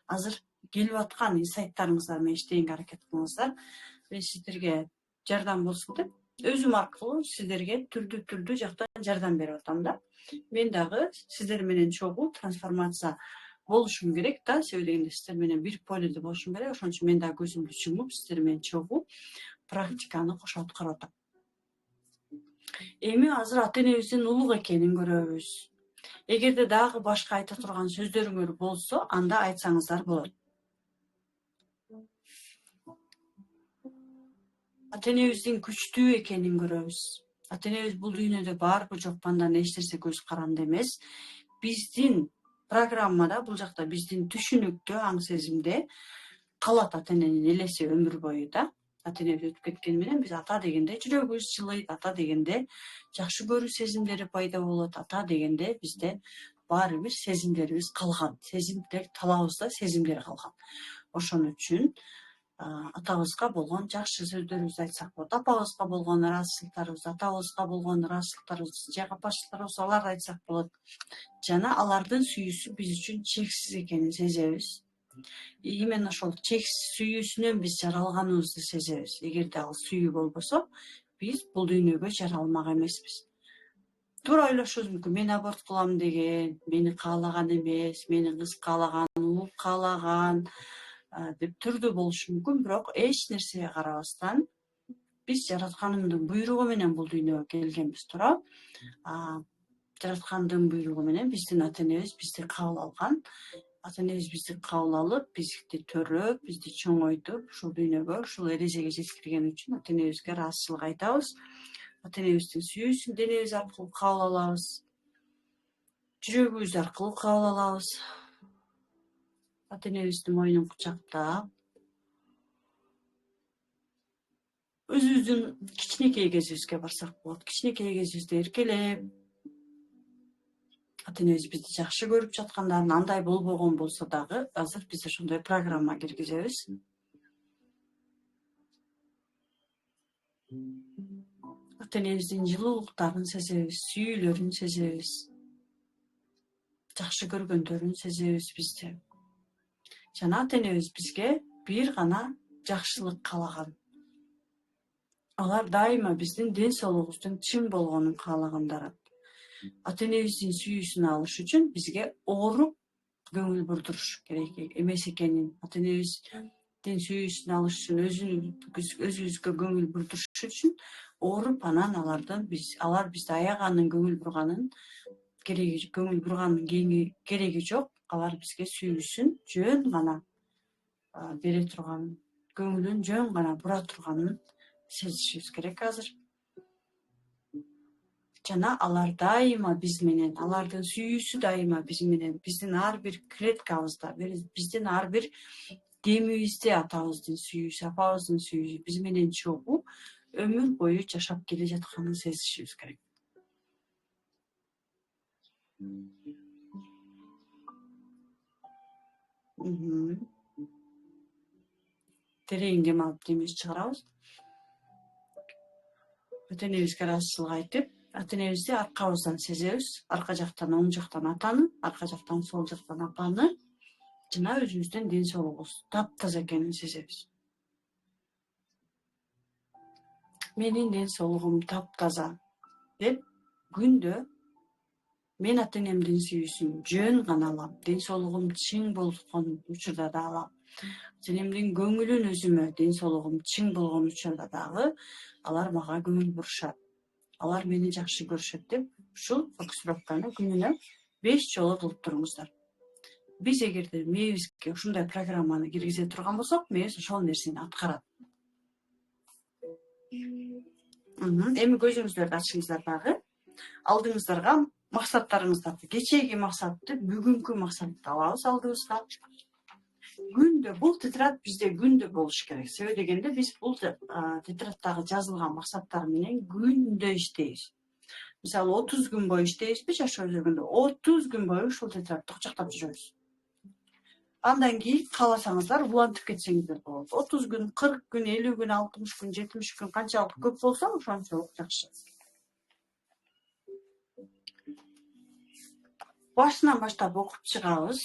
A: азыр келип аткан инсайттарыңыздар менен иштегенге аракет кылыңыздар. Мен сиздерге жардам болсун деп өзүм аркылуу сиздерге түрдүү жактан жардам берип атам да. Мен дагы сиздер менен чогуу трансформация болушум керек да, себеби дегенде сиздер менен бир полюдө болушум керек. Ошон үчүн мен дагы көзүмдү чумуп сиздер менен чогуу практиканы кошо аткарып атам. Эми азыр ата-энебиздин улук экенин көрөбүз. Эгерде дагы башка айта турган сөздөрүңөр болсо, анда айтсаңыздар болот. Ата-энебиздин күчтүү экенин көрөбүз. Ата-энебиз бул дүйнөдө барбы жокпу, андан эч нерсе көз каранды эмес. Биздин программада, бул жакта биздин түшүнүктө, аң сезимде калат ата-эненин элеси өмүр бою да. Ата-энебиз өтүп кеткени менен биз ата дегенде жүрөгүбүз жылыйт, ата дегенде жакшы көрүү сезимдери пайда болот, ата дегенде бизде баары бир сезимдерибиз калган. Сезимдер талабыбызда сезимдер калган. Ошон үчүн атабызга болгон жакшы сөздөрүбүздү айтсак болот. Апабызга болгон ыраазычылыктарыбызды, атабызга болгон ыраазычылыктарыбызды, же апачыларыбыз аларды айтсак болот. Жана алардын сүйүүсү биз үчүн чексиз экенин сезебиз. Именно ошол чексиз сүйүүсүнөн биз жаралганыбызды сезебиз. Эгерде ал сүйүү болбосо, биз бул дүйнөгө жаралмак эмеспиз. Туура ойлошубуз мүмкүн: мен аборт кылам деген, мени каалаган эмес, мени кыз каалаган, уул каалаган деп түрдүү болушу мүмкүн. Бирок эч нерсеге карабастан биз жараткандын буйругу менен бул дүйнөгө келгенбиз, туурабы? Жараткандын буйругу менен биздин ата-энебиз бизди кабыл алган. Ата-энебиз бизди кабыл алып, бизди төрөп, бизди чоңойтуп, ушул дүйнөгө, ушул эрежеге жеткирген үчүн ата-энебизге ыраазычылык айтабыз. Ата-энебиздин сүйүүсүн денебиз аркылуу кабыл алабыз. Жүрөгүбүз аркылуу кабыл алабыз. Ата-энебиздин мойнун кучактап, өзүбүздүн кичинекей кезибизге барсак болот. Кичинекей кезибизде эркелеп, ата-энебиз бизди жакшы көрүп жаткандарын, андай болбогон болсо дагы, азыр биз ошондой программа киргизебиз. Ата-энебиздин жылуулуктарын сезебиз, сүйүүлөрүн сезебиз. Жакшы көргөндөрүн сезебиз бизди. Жана ата-энебиз бизге бир гана жакшылык каалаган. Алар дайыма биздин ден соолугубуздун чын болгонун каалагандар. Ата-энебиздин сүйүүсүн алыш үчүн бизге ооруп көңүл бурдуруш керек эмес экенин, ата-энебиздин сүйүүсүн алыш үчүн, өзүбүзгө көңүл бурдуруш үчүн ооруп, анан алар бизди аяганын, көңүл бурганын кереги жок. Алар бизге сүйүүсүн жөн гана бере турганын, көңүлүн жөн гана бура турганын сезишибиз керек азыр. Жана алар дайыма биз менен, алардын сүйүүсү дайыма биз менен, биздин ар бир клеткабызда, биздин ар бир демибизде атабыздын сүйүүсү, апабыздын сүйүүсү биз менен чогуу өмүр бою жашап келе жатканын сезишибиз керек. Tereң dем alып демimiz шығарабыз. Ата-энебизге ыраазычылык айтып, ата-энебизди аркабыздан сезебиз. Арка жактан, оң жактан атаны, арка жактан, сол жактан апаны, жана өзүбүздүн ден соолугубуз таптаза экенин сезебиз. Менин ден соолугум таптаза деп күндө мен ата-энемдин сүйүүсүн жөн гана алам. Ден соолугум чың болгон учурда да алам. Ата-энемдин көңүлүн өзүмө ден соолугум чың болгон учурда дагы алар мага көңүл бурушат. Алар мени жакшы көрүшөт деп ушул фокусировканы күнүнө 5 жолу кылып туруңуздар. Биз эгерде мээбизге ушундай программаны киргизе турган болсок, мээбиз ошол нерсени аткарат. Эми көзүңүздөрдү ачыңыздар дагы. Алдыңыздарга максаттарыңыздарды, кечээги максатты, бүгүнкү максатты алабыз алдыбызга. Күндө бул тетрадь бизде күндө болуш керек. Себеби дегенде биз бул тетрадьтагы жазылган максаттар менен күндө иштейбиз. Мисалы 30 күн бою иштейбизби жашоо жүргөндө, 30 күн бою ушул тетрадьты кучактап жүрөбүз. Андан кийин кааласаңыздар улантып кетсеңиздер болот. 30 күн, 40 күн, 50 күн, 60 күн, 70 күн канчалык көп болсо, ошончолук жакшы. Башынан баштап окуп чыгабыз.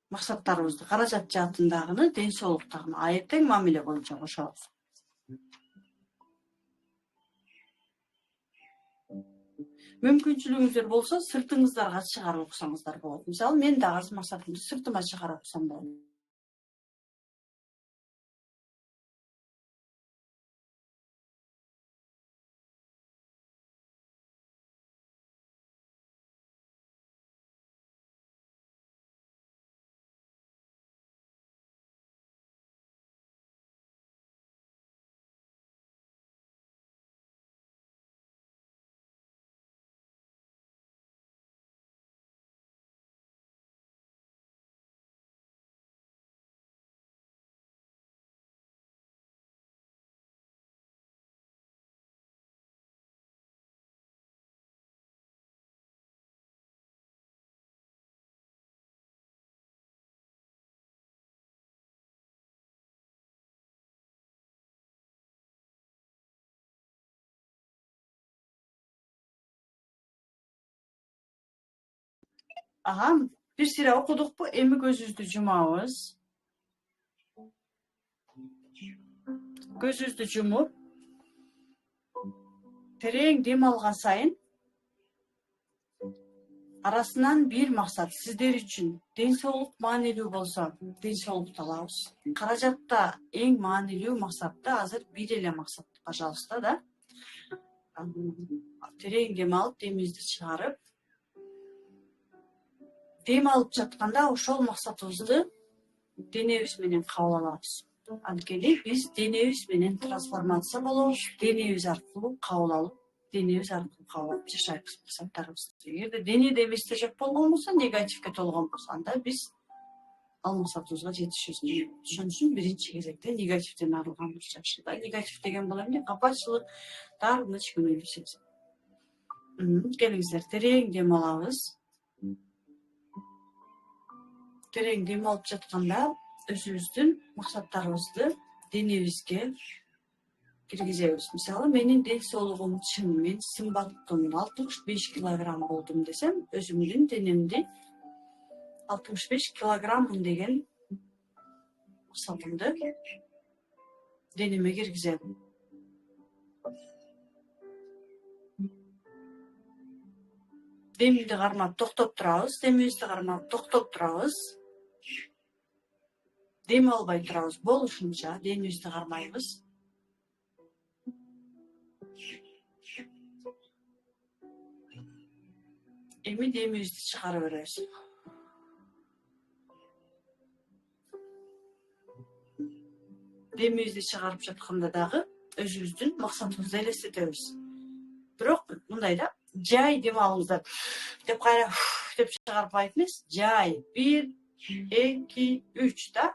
A: Максаттарыбызды каражат жаатындагыны, ден соолуктагыны эртең мамиле боюнча кошобуз. Мүмкүнчүлүгүңүздөр болсо, сыртыңыздарга чыгарып окусаңыздар болот. Мисалы, мен дагы азыр максатымды сыртыма чыгарып окусам болот. Бир сире окудукпу? Эми көзүбүздү жумабыз. Көзүбүздү жумуп, терең дем алган сайын арасынан бир максат сиздер үчүн ден соолук маанилүү болсо, ден соолукту алабыз. Каражатта эң маанилүү максатты азыр бир эле максат, пожалуйста, да. Терең дем алып, демибизди чыгарып, дем алып жатканда ошол максатыбызды денебиз менен кабыл алабыз. Анткени биз денебиз менен трансформация болобуз, денебиз аркылуу кабыл алып, денебиз аркылуу кабыл алып жашайбыз максаттарыбызды. Эгерде денеде эместе жок болгон болсо, негативге толгон болсо, анда биз ал максатыбызга жетишибиз. Ошон үчүн биринчи кезекте негативден арылганыбыз жакшы. Негатив деген бул эмне? Капачылык, дарыныч, күнөөлүү сезим. Келиңиздер, терең дем алабыз. Терең дем алып жатканда өзүбүздүн максаттарыбызды денебизге киргизебиз. Мисалы, менин ден соолугум чың, мен сымбаттым, 65 килограмм болдум десем, өзүмдүн денемди 65 килограммын деген максатымды денеме киргизем. Демимди кармап токтоп турабыз, демибизди кармап токтоп турабыз. Дем албай турабыз, болушунча демибизди кармайбыз. Эми демибизди чыгарып беребиз. Демибизди чыгарып жатканда дагы өзүбүздүн максатыбызды элестетебиз. Бирок мындай да, жай дем алыңыздар деп кайра деп чыгарып айтыңыз. Жай 1, 2, 3 да.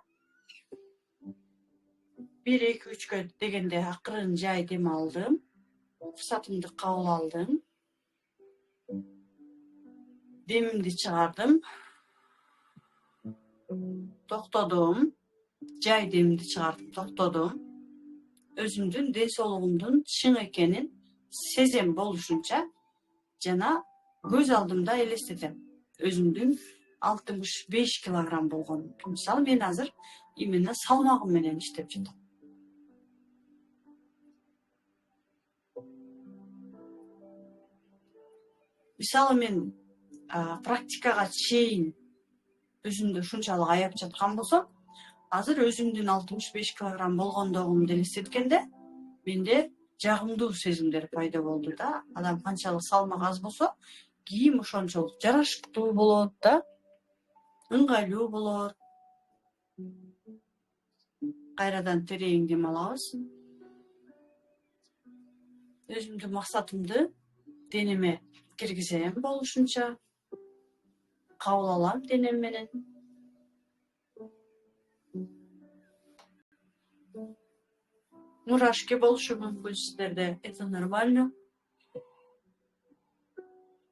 A: 1, 2, 3 дегенде акырын жай дем алдым. Максатымды кабыл алдым. Демимди чыгардым. Токтодум. Жай демимди чыгартып токтодum. Өзүмдүн ден соолугумдун чың экенин сезем болушунча жана көз алдымда элестетем. Өзүмдүн 65 килограмм болгон. Мисалы мен азыр именно салмагым менен иштеп жатам. Мисалы мен практикага чейин өзүмдү ушунчалык аяп жаткан болсом, азыр өзүмдүн 65 килограмм болгондугумду элестеткенде менде жагымдуу сезимдер пайда болду да. Адам канчалык салмак аз болсо, кийим ошончолук жарашыктуу болот да, ыңгайлуу болот. Кайрадан терең дем алабыз. Өзүмдүн максатымды денеме киргизем болушунча, кабыл алам денем менен. Мурашки болушу мүмкүн сиздерде. Это нормально.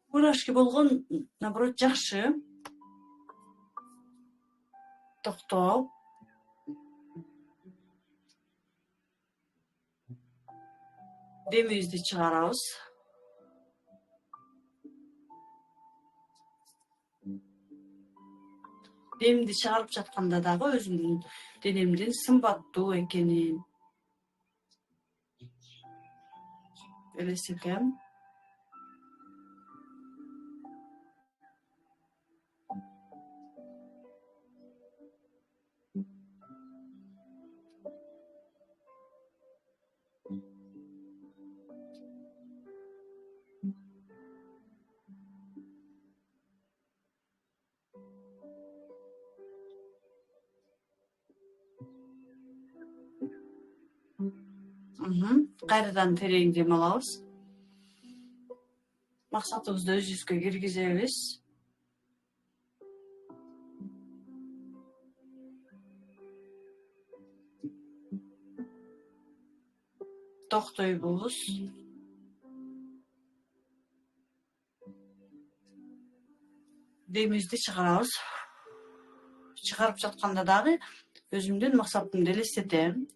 A: Мурашки болгон, наоборот, жакшы. Токтоп. Демибизди чыгарабыз. Демимди чыгарып жатканда дагы өзүмдүн денемдин сымбаттуу экенин элестетем. Кайрадан терең дем алабыз. Максатыбызды өзүбүзгө киргизебиз. Токтойбуз. Демибизди чыгарабыз. Чыгарып жатканда дагы өзүмдүн максатымды элестетем.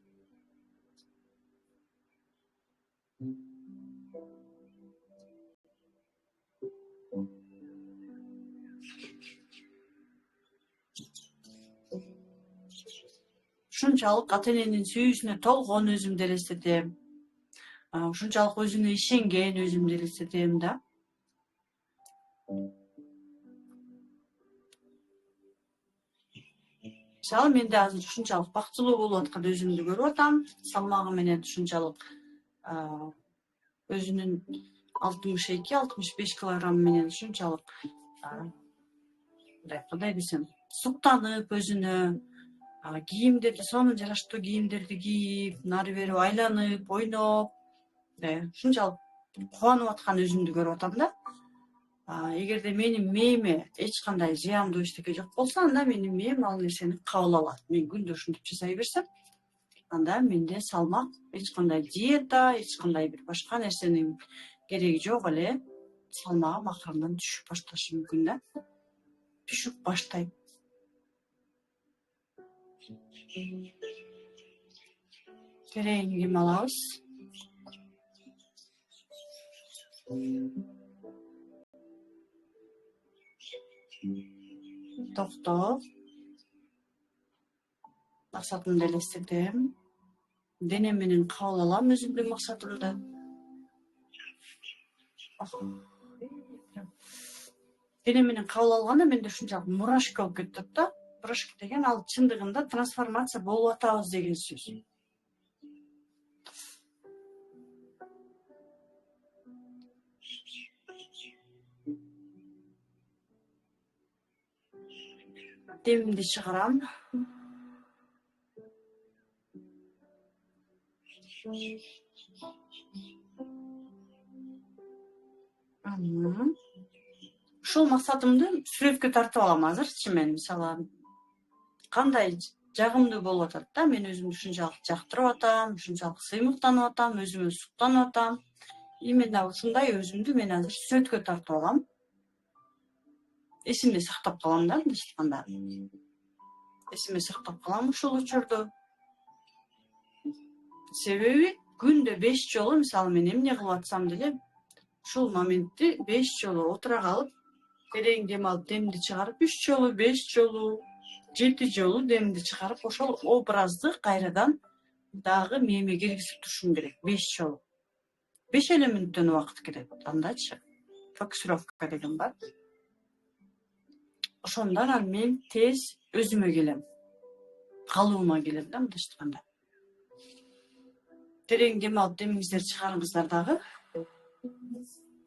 A: Ушунчалык ата-эненин сүйүүсүнө толгон өзүмдү элестетем. Ушунчалык өзүнө ишенген өзүмдү элестетем да. Мисалы, менде азыр ушунчалык бактылуу болуп аткан өзүмдү көрүп атам. Салмагы менен ушунчалык өзүнүн 62-65 килограмм менен ушунчалык кандай десем, суктанып өзүнө кийимдерди, сонун жараштуу кийимдерди кийип, нары бери айланып, ойноп, ушунчалык кубанып аткан өзүмдү көрүп атам да. Эгерде менин мээме эч кандай зыяндуу эчтеке жок болсо, анда менин мээм ал нерсени кабыл алат. Мен күндө ушинтип жасай берсем, анда менде салмак, эч кандай диета, эч кандай бир башка нерсенин кереги жок эле. Салмагым акырындан түшүп башташы мүмкүн да. Түшүп баштайт. Терең дем алабыз. Токтоп. Максатымды элестетем. Денем менен кабыл алам өзүмдүн максатымды. Денем менен кабыл алганда менде ушунчалык мурашка болуп кетет да. Мурашка деген ал чындыгында трансформация болуп атабыз деген сөз. Демимди чыгарам. Ушул максатымды сүрөткө тартып алам азырчы мен. Мисалы, кандай жагымдуу болуп атат да, мен өзүмдү ушунчалык жактырып атам, ушунчалык сыймыктанып атам, өзүмө суктанып атам. Именно ушундай өзүмдү мен азыр сүрөткө тартып алам. эсимде сактап калам да, мындайча айтканда. Эсиме сактап калам ушул учурду. Себеби күндө 5 жолу мисалы мен эмне кылып атсам деле ушул моментти 5 жолу отура калып, терең дем алып, демди чыгарып 3 жолу, 5 жолу, 7 жолу демди чыгарып, ошол образды кайрадан дагы мээме киргизип турушум керек 5 жолу. 5 эле мүнөттөн убакыт кетет андачы. Фокусировка деген бар. Ошондо анан мен тез өзүмө келем. Калыбыма келем да, мындайча айтканда. Терең дем алып, демиңиздерди чыгарыңыздар дагы.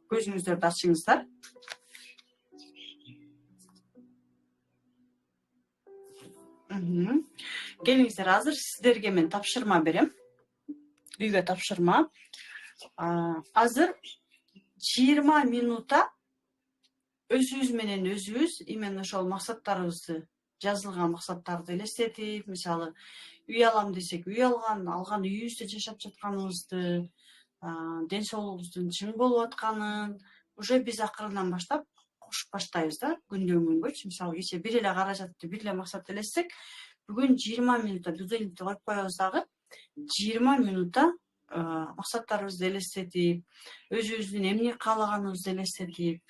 A: Көзүңүздөрдү ачыңыздар. Келиңиздер, азыр сиздерге мен тапшырма берем. Үйгө тапшырма. Азыр 20 минута өзүбүз менен өзүбүз именно ошол максаттарыбызды, жазылган максаттарды элестетип, мисалы үй алам десек, үй алган үйүбүздө жашап жатканыбызды, ден соолугубуздун чың болуп атканын уже биз акырындан баштап кошуп баштайбыз да, күндөн күнгөчү. Мисалы кечээ бир эле каражатты, бир эле максатты элестесек, бүгүн 20 минута будильникти коюп коебуз дагы 20 минута максаттарыбызды элестетип, өзүбүздүн эмне каалаганыбызды элестетип,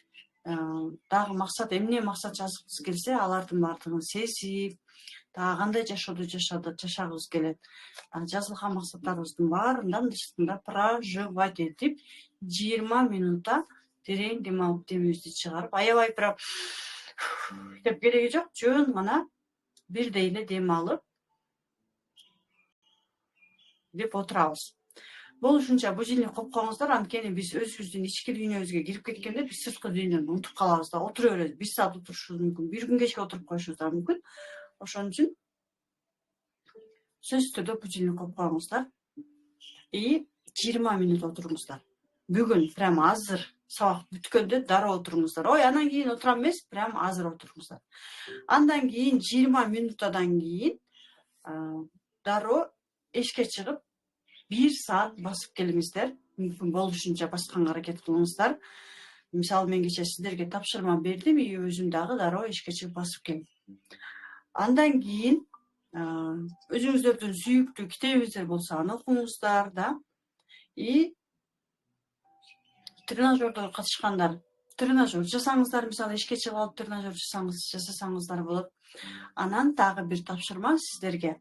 A: дагы эмне максат жазгыбыз келсе, алардын баардыгын сезип, дагы кандай жашоодо жашагыбыз келет, жазылган максаттарыбыздын баарын да проживать этип, 20 минута терең дем алып, демибизди чыгарып, аябай прям деп кереги жок, жөн гана бирдей эле дем алып деп отурабыз. Болушунча будильник коюп коюңуздар, анткени биз өзүбүздүн ички дүйнөбүзгө кирип кеткенде биз сырткы дүйнөнү унутуп калабыз да, отура беребиз. 1 саат отурушубуз мүмкүн, бир күн кечке отуруп коюшубуз да мүмкүн. Ошон үчүн сөзсүз түрдө будильник коюп коюңуздар и 20 минут отуруңуздар. Бүгүн прям азыр сабак бүткөндө дароо отуруңуздар. Ой, анан кийин отурам эмес, прям азыр отуруңуздар. Андан кийин 20 минутадан кийин дароо эшикке чыгып 1 саат басып келиңиздер. Мүмкүн болушунча басканга аракет кылыңыздар. Мисалы мен кечээ сиздерге тапшырма бердим, и өзүм дагы дароо эшикке чыгып басып келдим. Андан кийин өзүңүздөрдүн сүйүктүү китебиңиздер болсо аны окуңуздар да. И тренажердо катышкандар, тренажер жасаңыздар, мисалы эшикке чыгып алып тренажер жасасаңыздар болот. Анан дагы бир тапшырма сиздерге.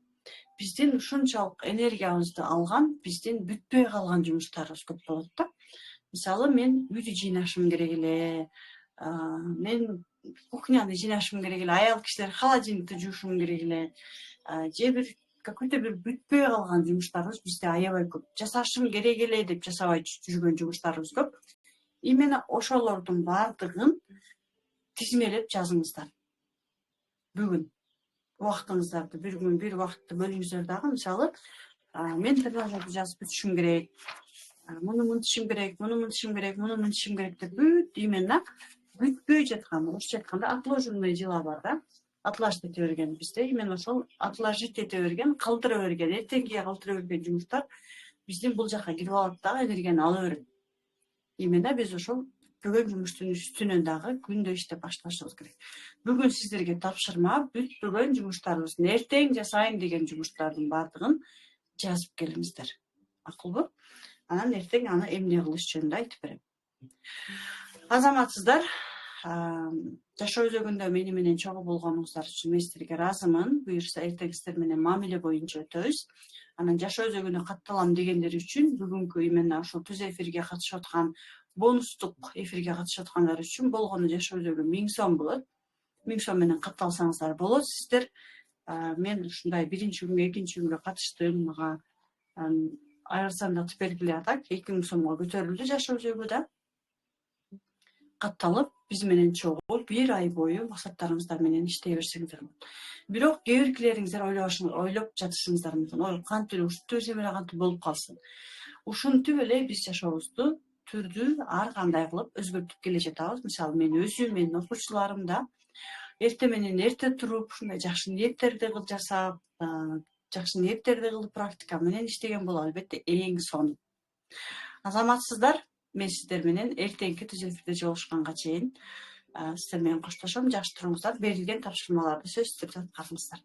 A: Биздин ушунчалык энергиябызды алган, биздин бүтпөй калган жумуштарыбыз көп болот да. Мисалы мен үйдү жыйнашым керек эле, мен кухняны жыйнашым керек эле, аял кишилер холодильникти жуушум керек эле, же бир какой-то бир бүтпөй калган жумуштарыбыз бизде аябай көп. Жасашым керек эле деп жасабай жүргөн жумуштарыбыз көп. Именно ошолордун баардыгын тизмелеп жазыңыздар. Бүгүн убактыңыздарды, бир күн бир убакытты бөлүңүздөр дагы. Мисалы, мен тренажерди жазып бүтүшүм керек, муну мынтишим керек, муну мынтишим керек, муну мынтишим керек деп бүт именно бүтпөй жаткан, орусча айтканда отложенные дела бар да. Отложить эте берген бизде, именно ошол отложить эте берген, калтыра берген, эртеңгиге калтыра берген жумуштар биздин бул жака кирип алат дагы, энергияны ала берет. Именно биз ошол бүгүн жумуштун үстүнөн дагы күндө иштеп башташыбыз керек. Бүгүн сиздерге тапшырма бүтпөгөн жумуштарыбыздын, эртең жасайм деген жумуштардын баардыгын жазып келиңиздер. Макулбу? Анан эртең аны эмне кылыш жөнүндө айтып берем. Азаматсыздар, жашоо өзөгүндө мени менен чогуу болгонуңуздар үчүн мен сиздерге ыраазымын. Буюрса эртең сиздер менен мамиле боюнча өтөбүз. Анан жашоо өзөгүнө катталам дегендер үчүн бүгүнкү именно ошол түз эфирге катышып аткан, бонустук эфирге катышып аткандар үчүн болгону жашоо өзөгү 1000 сом болот. 1000 сом менен катталсаңыздар болот. Сиздер мен ушундай биринчи күнгө, экинчи күнгө катыштым, мага арзандатып бергиле атак 2000 сомго көтөрүлдү жашоо өзөгү да. Катталып, биз менен чогуу 1 ай бою максаттарыңыздар менен иштей берсеңиздер болот. Бирок кээ биркилериңиздер ойлоп жатышыңыздар мүмкүн. Ой, кантип эле ушинтип берсем эле кантип болуп калсын. Ушинтип эле биз жашообузду түрдүү ар кандай кылып өзгөртүп келе жатабыз. Мисалы мен өзүм, менин окуучуларым да эрте менен эрте туруп, ушундай жакшы ниеттерди жасап, жакшы ниеттерди кылып практика менен иштеген болот. Албетте эң сонун. Азаматсыздар, мен сиздер менен эртеңки түз эфирде жолугушканга чейин Сіздер менен коштошом, жакшы туруңуздар, берилген тапшырмаларды сөзсүз түрдө аткарыңыздар.